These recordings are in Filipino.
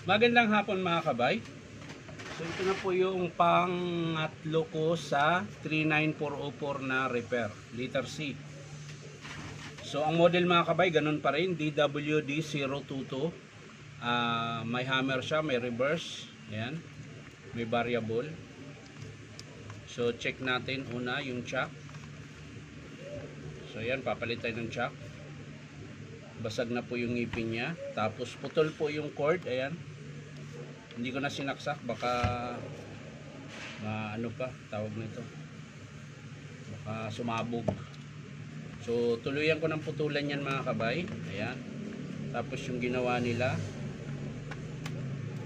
Magandang hapon mga kabay. So ito na po yung pangatlo ko sa 39404 na repair, letter C. So ang model mga kabay, ganun pa rin, DWD022. May hammer siya, may reverse, ayan, may variable. So check natin una yung chuck. So ayan, papalit tayo ng chuck. Basag na po yung ngipin niya. Tapos putol po yung cord, ayan. Hindi ko na sinaksak, baka ano pa tawag nito, baka sumabog. So tuluyan ko ng putulan yan mga kabay, ayan. Tapos yung ginawa nila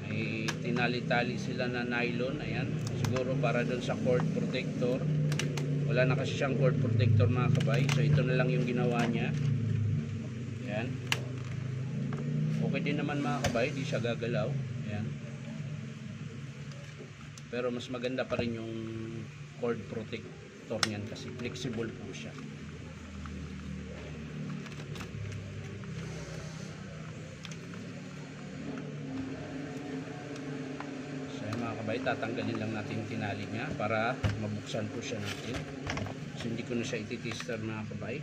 ay tinali-tali sila na nylon, ayan, siguro para doon sa cord protector. Wala na kasi siyang cord protector mga kabay, so ito na lang yung ginawa niya, ayan. Okay din naman mga kabay, di siya gagalaw, ayan. Pero mas maganda pa rin yung cord protector niyan kasi flexible po siya. So mga kabay, tatanggalin lang natin yung tinali niya para mabuksan po siya natin. So hindi ko na siya ititester mga kabay.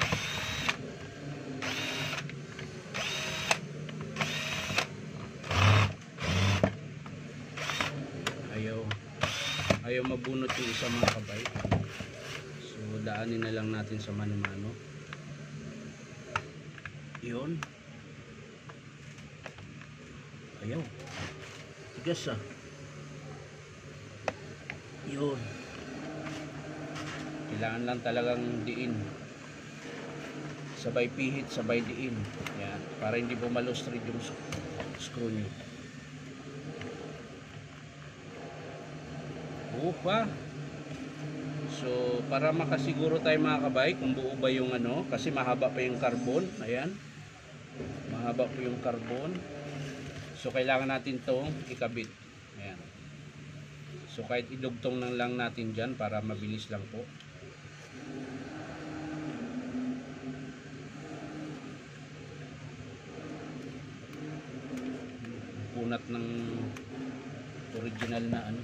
Ayaw mabunot yung isa mga kabay, so daanin na lang natin sa mano-mano. Yun, ayaw, tigas yun, kailangan lang talagang diin, sabay pihit, sabay diin, yan, para hindi bumalustrid yung screw nyo. Pa. So para makasiguro tayo mga kabay kung buo ba yung ano, kasi mahaba pa yung carbon, ayan, mahaba po yung carbon, so kailangan natin tong ikabit, ayan. So kahit idugtong lang natin dyan para mabilis lang po. Punat ng original na ano,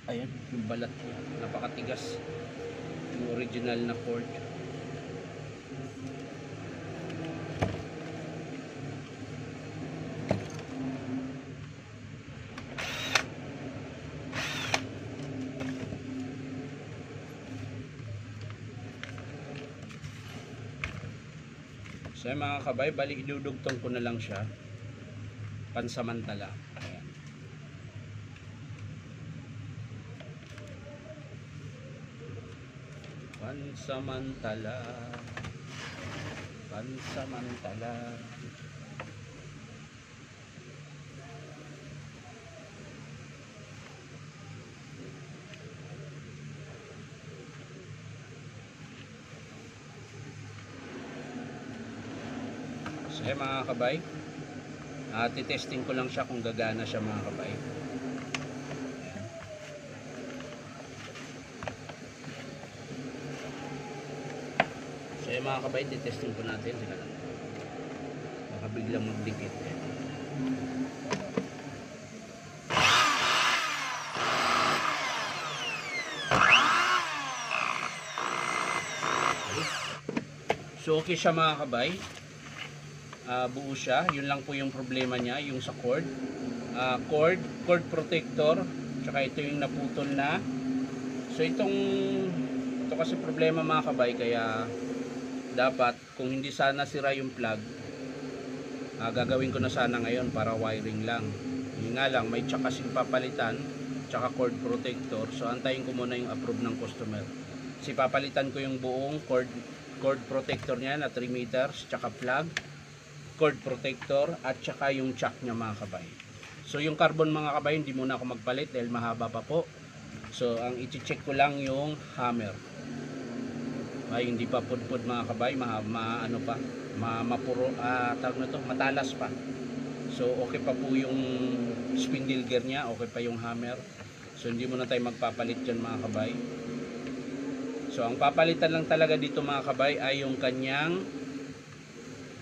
ayan, yung balat niya, napakatigas yung original na cord. So mga kabay, bali idudugtong ko na lang siya pansamantala, ayan. Pansamantala. So mga kabay, titesting ko lang siya kung gagana siya mga kabay. So yung mga kabay, titesting po natin. Sika lang, baka biglang magdikit. So okay siya mga kabay, buo siya. Yun lang po yung problema niya, yung sa cord, cord protector, tsaka ito yung naputol na. So ito kasi problema mga kabay, kaya dapat kung hindi sana sira yung plug, gagawin ko na sana ngayon para wiring lang. Yun nga lang, may chuck kasing papalitan, tsaka cord protector, so antayin ko muna yung approve ng customer. Si papalitan ko yung buong cord protector niya na 3 meters, tsaka plug, cord protector, at tsaka yung chuck niya mga kabay. So yung carbon mga kabay, hindi muna ako magpalit dahil mahaba pa po. So ang i-check ko lang yung hammer. Ay hindi pa pudpud mga kabay, ano pa, mapuro, tawag na to, matalas pa. So okay pa po yung spindle gear niya, okay pa yung hammer. So hindi muna tayo magpapalit dyan mga kabay. So ang papalitan lang talaga dito mga kabay ay yung kanyang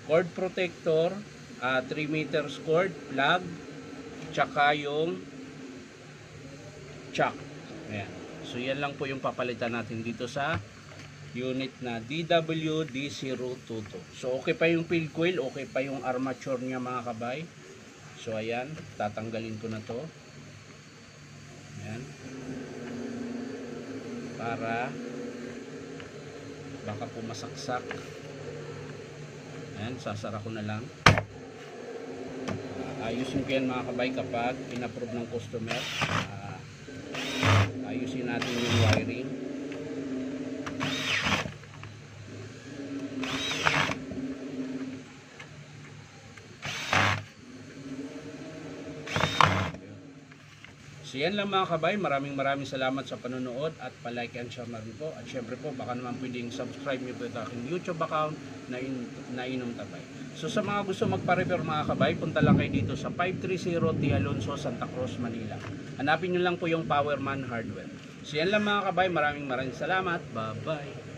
cord protector 3 meters cord, plug, tsaka yung chuck. Ayan. So yan lang po yung papalitan natin dito sa unit na DWD022. So okay pa yung field coil, okay pa yung armature niya mga kabay. So ayan, tatanggalin ko na to. Ayan. Para baka po masaksak. Ayan, sasara ko na lang. Ayusin ko yan mga kabay kapag in-approve ng customer. Ayusin natin yung wiring. So yan lang mga kabay, maraming salamat sa panonood at palike and share rin po. At syempre po, baka naman pwedeng subscribe nyo po ito aking YouTube account na Inom Tabay. So sa mga gusto magpa-repair mga kabay, punta lang kayo dito sa 530 T. Alonso, Santa Cruz, Manila. Hanapin nyo lang po yung Powerman Hardware. So yan lang mga kabay, maraming salamat. Bye bye.